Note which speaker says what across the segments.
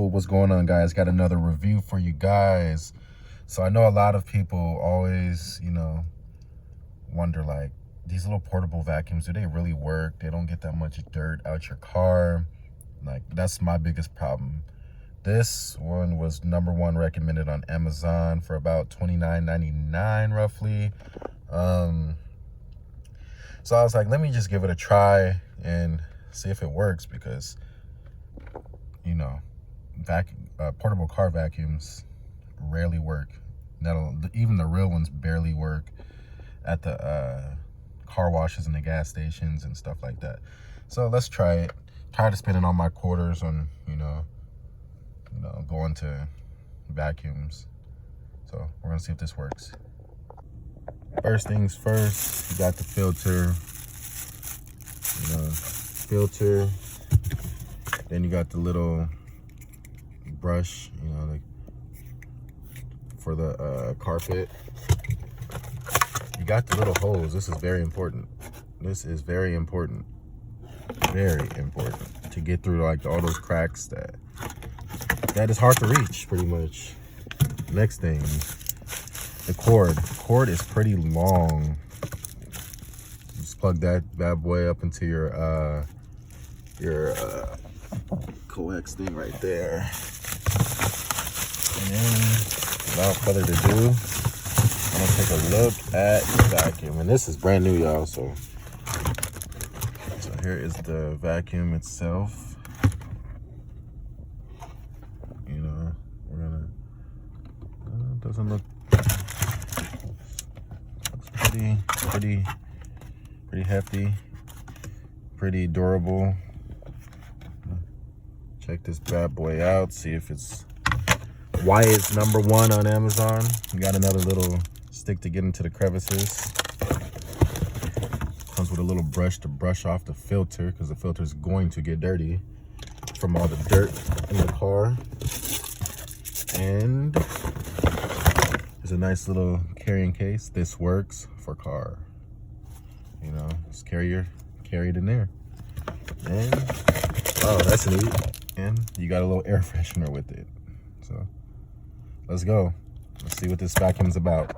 Speaker 1: Yo, what's going on, guys? Got another review for you guys. So I know a lot of people always, wonder, like, these little portable vacuums, do they really work? They don't get that much dirt out your car. Like, that's my biggest problem. This one was #1 recommended on Amazon for about $29.99 roughly. So I was like, let me just give it a try and see if it works, because portable car vacuums rarely work. Even the real ones barely work at the car washes and the gas stations and stuff like that. So let's try it. Tired of spending all my quarters on going to vacuums. So we're gonna see if this works. First things first, you got the filter. Then you got the little brush, for the carpet. You got the little hose. This is very important. Very important to get through, like, all those cracks that is hard to reach, pretty much. Next thing, the cord. The cord is pretty long. Just plug that bad boy up into your coax thing right there. And then, without further ado, I'm gonna take a look at the vacuum. And this is brand new, y'all. So here is the vacuum itself. We're gonna. Doesn't look. Looks pretty hefty, pretty durable. Check this bad boy out. See if it's why it's #1 on Amazon. We got another little stick to get into the crevices. Comes with a little brush to brush off the filter, because the filter is going to get dirty from all the dirt in the car. And there's a nice little carrying case. This works for car. Just carry it in there. And oh, that's neat. And you got a little air freshener with it. So let's go. Let's see what this vacuum's about.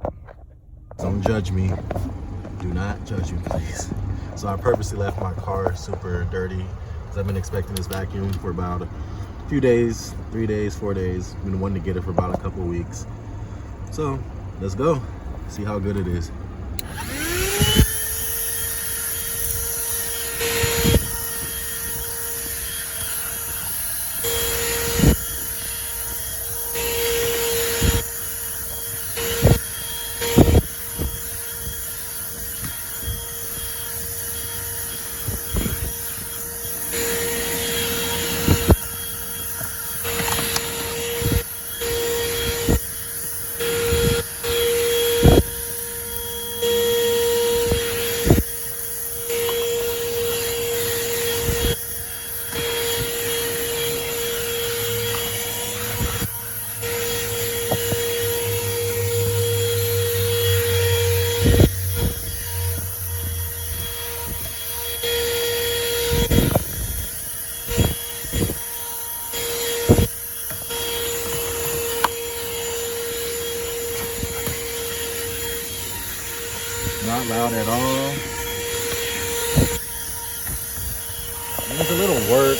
Speaker 1: Don't judge me. Do not judge me, please. So I purposely left my car super dirty, because I've been expecting this vacuum for about a few days, 3 days, 4 days. I've been wanting to get it for about a couple of weeks. So let's go. See how good it is. Not loud at all. Needs a little work.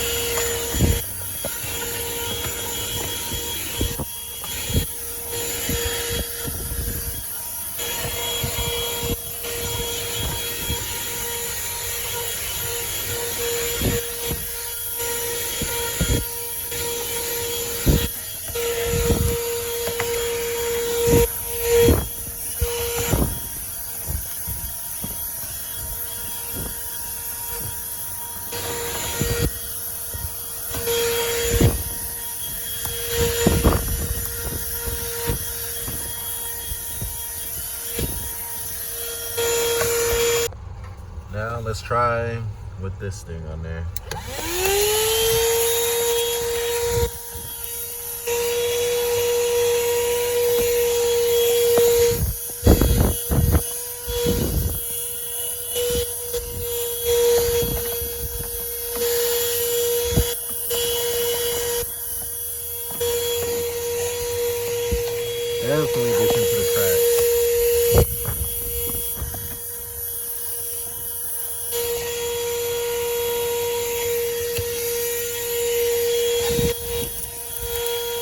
Speaker 1: Now let's try with this thing on there. definitely gets into the cracks.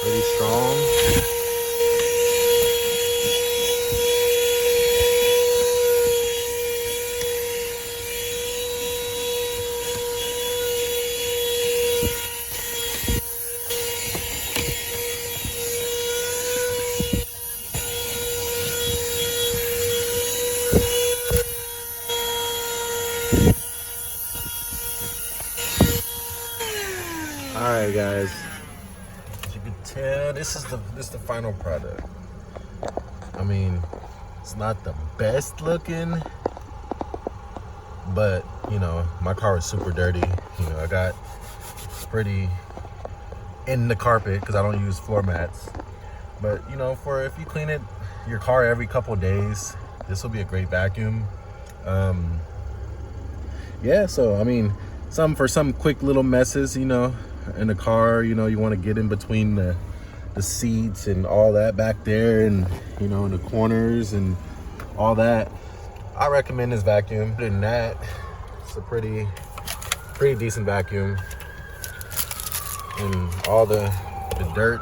Speaker 1: Pretty strong. All right, guys. As you can tell, this is the final product. I mean, it's not the best looking, but you know, my car is super dirty. You know, I got pretty in the carpet because I don't use floor mats. But you know, for if you clean your car every couple of days, this will be a great vacuum. Yeah, so I mean, for some quick little messes, you know, in the car, you know, you want to get in between the seats and all that back there, and you know, in the corners and all that. I recommend this vacuum. Other than that, it's a pretty decent vacuum, and all the dirt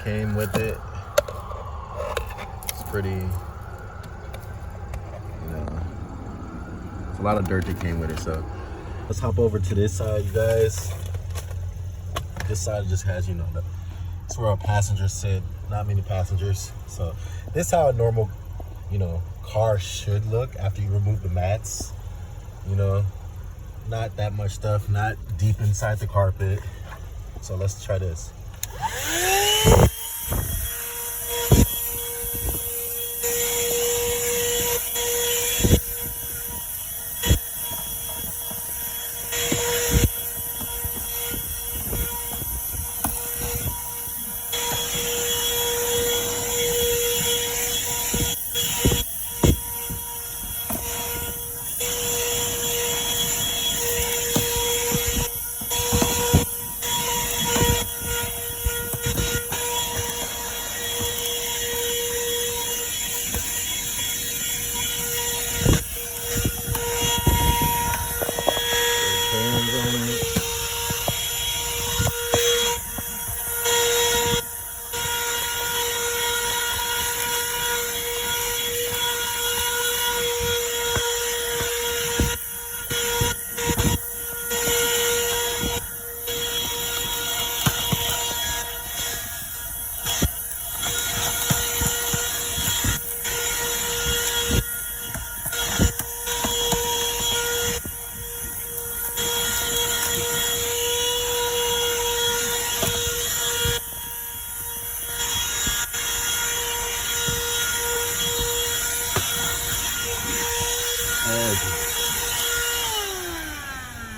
Speaker 1: came with it. It's pretty, you know, it's a lot of dirt that came with it. So let's hop over to this side, you guys. This side just has, you know, it's where our passengers sit. Not many passengers. So this is how a normal, you know, car should look after you remove the mats. You know, not that much stuff, not deep inside the carpet. So let's try this.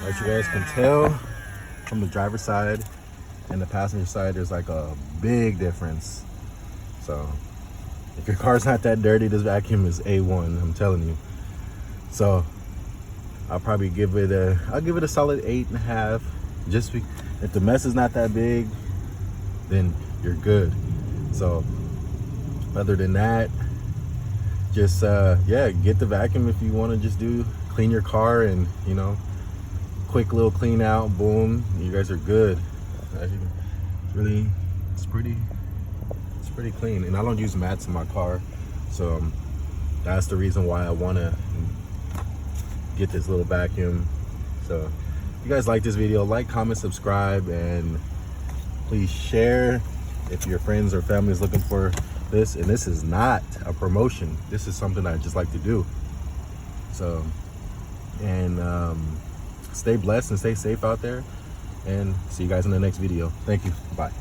Speaker 1: As you guys can tell from the driver's side and the passenger side, there's like a big difference. So if your car's not that dirty, this vacuum is A1, I'm telling you. So I'll probably give it a solid 8.5. Just if the mess is not that big, then you're good. So other than that, just yeah, get the vacuum if you want to just clean your car, and you know, quick little clean out, boom, you guys are good. It's pretty clean, and I don't use mats in my car, so that's the reason why I want to get this little vacuum. So if you guys like this video, like, comment, subscribe, and please share if your friends or family is looking for this. And this is not a promotion, this is something I just like to do. So, and stay blessed and stay safe out there, and see you guys in the next video. Thank you. Bye.